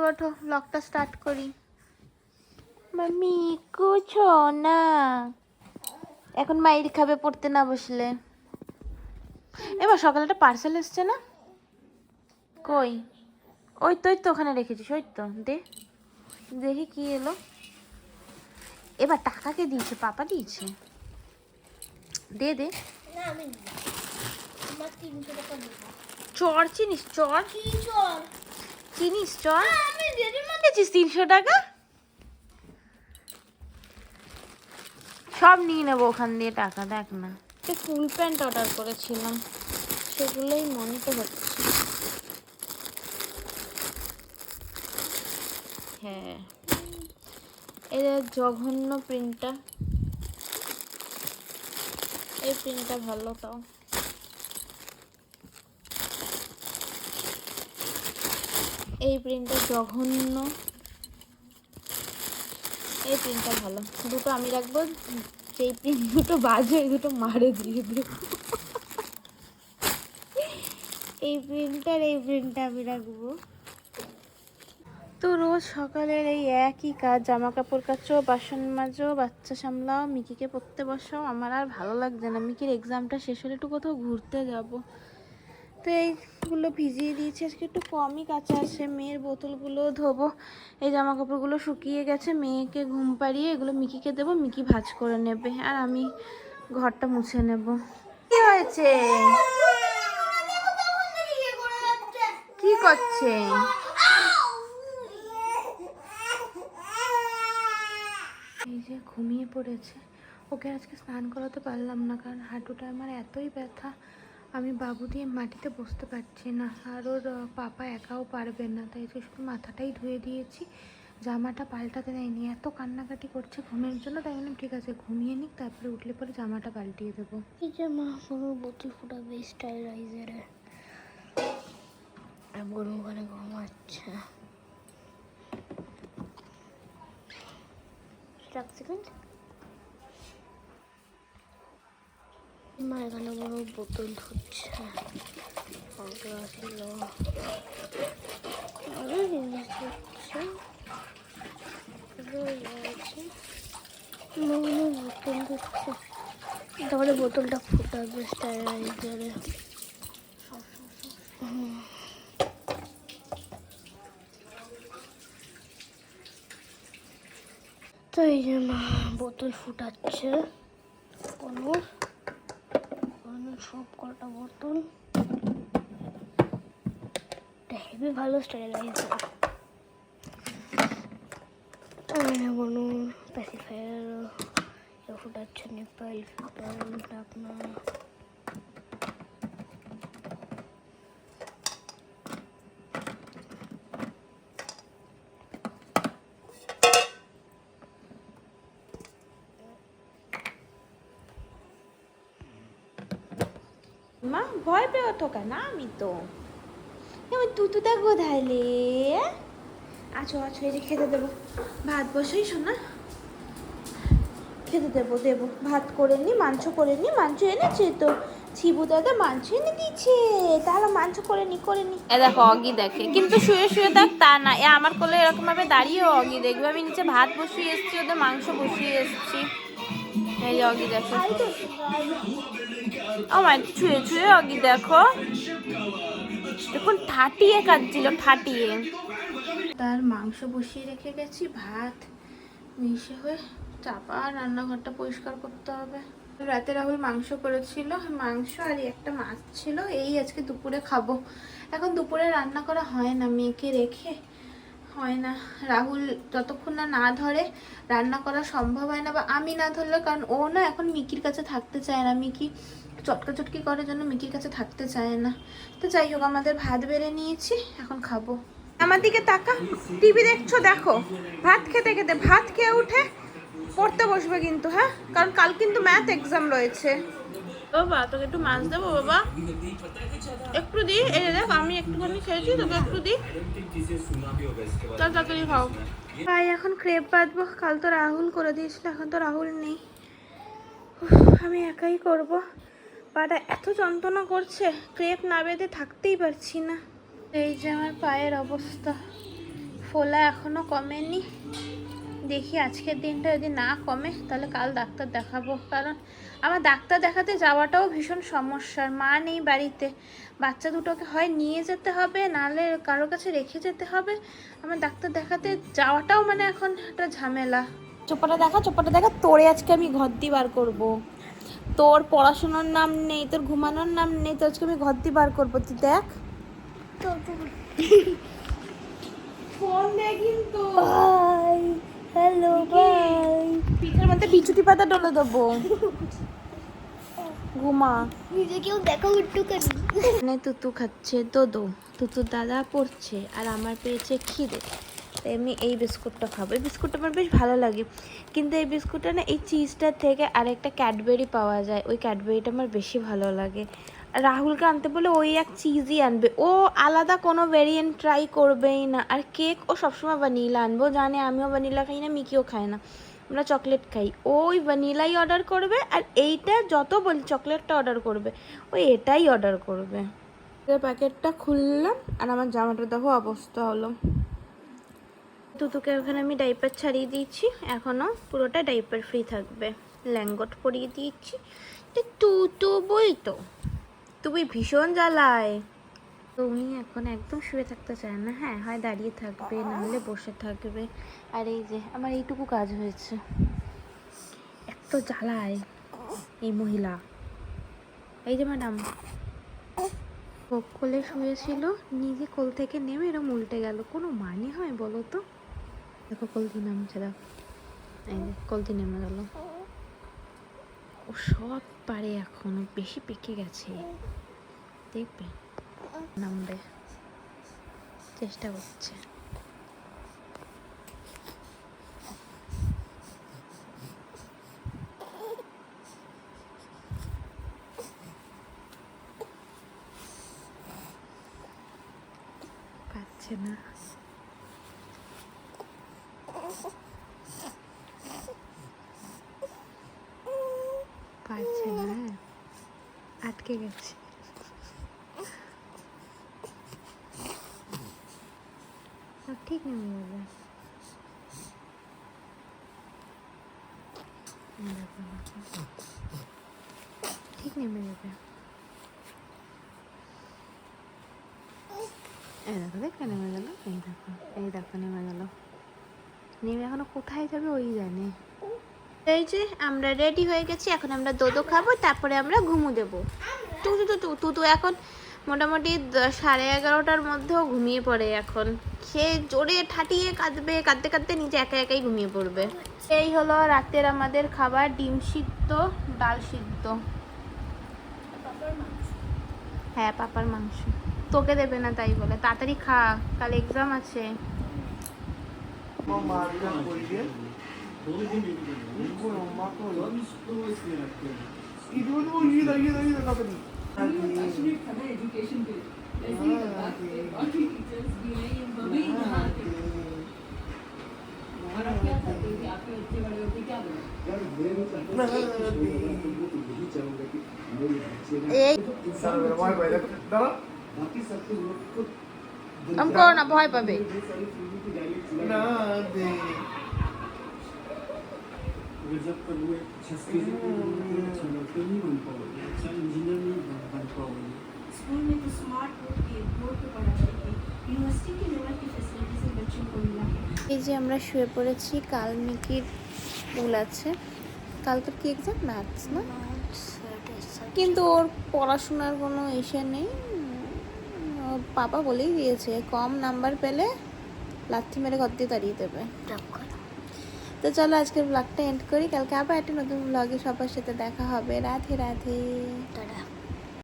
ওঠো ব্লগটা স্টার্ট করি। মাম্মি কুছো না, এখন মাইর খাবে পড়তে না বসলে। এবার সকালে একটা পার্সেল এসছে না, কই? ওই তো ওখানে রেখেছিস, ওই তো দে, দেখি কি এলো। এবার টাকা কে দিয়েছে? পাপা দিয়েছে, দে দে। চর চিনিস? চর চিনিস? চর দিয়েছিস 300 টাকা। সব নিয়ে নেবো ওখান দিয়ে টাকা। দেখ না, ফুল প্যান্ট অর্ডার করেছিলাম, সেগুলোই মনে তো হচ্ছে। হ্যাঁ, এর জঘন্য প্রিন্টটা, এই প্রিন্টটা ভালো, তাও এই প্রিন্টটা জঘন্য, এই প্রিন্টটা ভালো। দুটো আমি রাখবো, যেই প্রিন্ট দুটো বাজে ওই দুটো মারে দিয়ে দেবো। এই প্রিন্টটার এই প্রিন্টটা আমি রাখবো। তো রোজ সকালের এই একই কাজ, জামা কাপড় কাচো, বাসন মাজো, বাচ্চা সামলাও, মিকিকে পড়তে বসাও। আমার আর ভালো লাগছে না, মিকির এক্সামটা শেষ হলে একটু কোথাও ঘুরতে যাব। তো এইগুলো ভিজিয়ে দিয়েছি, আজকে একটু কমই কাচা আছে। মেয়ের বোতলগুলো ধোবো, এই জামা কাপড়গুলো শুকিয়ে গেছে। মেয়েকে ঘুম পাড়িয়ে এগুলো মিকিকে দেবো, মিকি ভাঁজ করে নেবে, আর আমি ঘরটা মুছে নেব। কি হয়েছে? কি করছে? এই যে ঘুমিয়ে পড়েছে। ওকে আজকে স্নান করাতে পারলাম না, কারণ হাঁটুটা আমার এতই ব্যথা, আমি বাবু দিয়ে মাটিতে বসতে পারছি না। আর ওর পাপা একাও পারবে না, তাই শুধু মাথাটাই ধুয়ে দিয়েছি, জামাটা পাল্টাতে দেয়নি। এত কান্নাকাটি করছে ঘুমের জন্য, তাই বললাম ঠিক আছে ঘুমিয়ে নিক, তারপরে উঠলে পরে জামাটা পাল্টিয়ে দেবো। এই যে মা কোনো বোতল ফুটাবে স্টাইলাইজারে, গরু ওখানে ঘুমাচ্ছে। মা এখানে বড় বোতল ধুচ্ছে, তারপরে বোতলটা ফুটাবে স্টাইলাইজারে। তো এই যে মা বোতল ফুটাচ্ছে, সব কটা বোতল, হেভি ভালো স্টাইলাইজার। কোনো প্যাসিফায়ার ফুটাচ্ছে, নেপাল ঢাকনা। মা ভয় পেও তো কেন? আমি তো তুতুটা কোথায় লে? আছো আছো, এই যে খেতে দেবো, ভাত বসেই শোনা, খেতে দেবো ভাত করে নি, মাংস করে নি, মাংস এনেছে তো, ছিবু দাদা মাংস এনে দিচ্ছে, তাহলে মাংস করে নি। এ দেখো অগি দেখে, কিন্তু শুয়ে শুয়ে দেখ তা না, এ আমার কোলে এরকম ভাবে দাঁড়িয়ে অগি দেখবে। আমি নিচে ভাত বসিয়ে এসেছি, ওদের মাংস বসিয়ে এসেছি, এই যে অগি দেখো। ও মাই, ছুঁয়ে ছুঁয়ে অগি দেখো, এখন ঠাটিয়ে কাটছিল, ঠাটিয়ে। তার মাংস বসিয়ে রেখে গেছি, ভাত মিশে হয়ে চাপা, রান্নাঘরটা পরিষ্কার করতে হবে। রাতে রাহুল মাংস করেছিল, মাংস আর একটা মাছ ছিল, এই আজকে দুপুরে খাবো। এখন দুপুরে রান্না করা হয় না, মেয়েকে রেখে হয় না। রাহুল যতক্ষণ না ধরে রান্না করা সম্ভব হয় না, বা আমি না ধরলে, কারণ ও না এখন মিকির কাছে থাকতে চায় না, মিকি চটকাচটকি করার জন্য মিকির কাছে থাকতে চায় না। তো যাই হোক, আমাদের ভাত বেড়ে নিয়েছি, এখন খাবো। আমার দিকে তাকা, টিভি দেখছো? দেখো, ভাত খেতে খেতে, ভাত খেয়ে উঠে পড়তে বসবে কিন্তু, হ্যাঁ, কারণ কাল কিন্তু ম্যাথ এক্সাম রয়েছে। বাবা তোকে একটু মাছ দেবো? বাবা একটু দি, এই দেখ আমি একটুখানি খেয়েছি, তোকে একটু দি, তাড়াতাড়ি খাও। ভাই এখন ক্রেপ বাঁধবো, কাল তো রাহুল করে দিয়েছিল, এখন তো রাহুল নেই, আমি একাই করব। পাটা এত যন্ত্রণা করছে, ক্রেপ না বেঁধে থাকতেই পারছি না। এই যে আমার পায়ের অবস্থা, ফোলা এখনো কমেনি, দেখি আজকের দিনটা যদি না কমে তাহলে কাল ডাক্তার দেখাবো। কারণ আমার ডাক্তার দেখাতে যাওয়াটাও ভীষণ সমস্যার, মা নেই বাড়িতে, বাচ্চা দুটোকে হয় নিয়ে যেতে হবে নাহলে কারোর কাছে রেখে যেতে হবে। আমার ডাক্তার দেখাতে যাওয়াটাও মানে এখন একটা ঝামেলা। চোপাটা দেখা, তোরে আজকে আমি ঘর দিয়ে বার করবো। তোর পড়াশোনার নাম নেই, তোর ঘুমানোর নাম নেই, তো আজকে আমি ঘর দিয়ে বার করবো, তুই দেখ। ফোন দে কিন্তু। Bye, hello bye. পিঠের মধ্যে বিচুটি পাতা ডলে দেবো, ঘুমা। নিজেকেও দেখো একটুখানি। মানে তুতু খাচ্ছে দোদো, তুতুর দাদা পড়ছে, আর আমার পেয়েছে খিদে, তাই আমি এই বিস্কুটটা খাবো। এই বিস্কুটটা আমার বেশ ভালো লাগে, কিন্তু এই বিস্কুটটা না এই চিজটার থেকে আরেকটা ক্যাডবেরি পাওয়া যায়, ওই ক্যাডবেরিটা আমার বেশি ভালো লাগে। রাহুলকে আনতে বলে ওই এক চিজই আনবে, ও আলাদা কোনো ভেরিয়েন্ট ট্রাই করবেই না। আর কেক ও সবসময় ভ্যানিলা আনবো, জানে আমিও ভ্যানিলা খাই না, মিকিও খায় না, আমরা চকলেট খাই। ওই ভ্যানিলাই অর্ডার করবে, আর এইটা যত বলি চকলেটটা অর্ডার করবে, ওই এটাই অর্ডার করবে। প্যাকেটটা খুললাম আর আমার জামাটা দেখো অবস্থা হলো। তুতুকে ওখানে আমি ডাইপার ছাড়িয়ে দিয়েছি, এখনও পুরোটা ডাইপার ফ্রি থাকবে। ল্যাঙ্গট পরিয়ে দিয়েছি, তুতু বই তো তুমি ভীষণ জ্বালায়। তুমি এখন একদম শুয়ে থাকতে চায় না, হ্যাঁ হয় দাঁড়িয়ে থাকবে নাহলে বসে থাকবে। আর এই যে আমার এইটুকু কাজ হয়েছে, এত জ্বালায় এই মহিলা। এই যে ম্যাডাম কোলে শুয়েছিল, নিজে কোল থেকে নেমে এরকম উল্টে গেল, কোনো মানে হয় বলো তো? দেখো কলতি নামছে, দেখো এই যে কলতি নেমে গেল। ও সব পারে, এখনো বেশি পেকে গেছে, দেখবে নামবে, চেষ্টা করছে। পাচ্ছে না, পারছে না, আটকে গেছে। ঠিক নেমে যাবে, ঠিক নেমে যাবে। এই দেখো, দেখো নেমে গেল, এই দেখো, এই দেখো নেমে গেল। নেমে এখনো কোথায় যাবে ওই জানে। এই যে আমরা রেডি হয়ে গেছি, এখন আমরা দোদো খাবো, তারপরে আমরা ঘুমু দেবো। তুতু এখন মোটামুটি 11:30টার মধ্যেও ঘুমিয়ে পড়ে। এখন সে জোরে ঠাটিয়ে কাঁদবে, কাঁদতে কাঁদতে নিজে একা একাই ঘুমিয়ে পড়বে। এই হলো রাতের আমাদের খাবার, ডিম সিদ্ধ, ডাল সিদ্ধ, হ্যাঁ পাপার মাংস। তোকে দেবে না তাই বলে, তাড়াতাড়ি খা, কাল এক্সাম আছে। করো না, ভয় পাবে। स्कूल में तो स्मार्ट बोर्ड पे पढ़ा चाहिए, यूनिवर्सिटी के लेवल की फैसिलिटीज बच्चों को मिला है। এই যে আমরা শুয়ে পড়েছি, কাল মিকির স্কুল আছে। কাল তোর কি এক্সাম? ম্যাথস না? কিন্তু ওর পড়াশোনার কোনো ইসে নেই, পাপা বলেই দিয়েছে কম নাম্বার পেলে লাথি মেরে ঘর দিয়ে তাড়িয়ে দেবে। তো চলো আজকের ব্লগটা এন্ড করি, কালকে আবার একটা নতুন ব্লগে সবার সাথে দেখা হবে। রাধে রাধে, টাটা।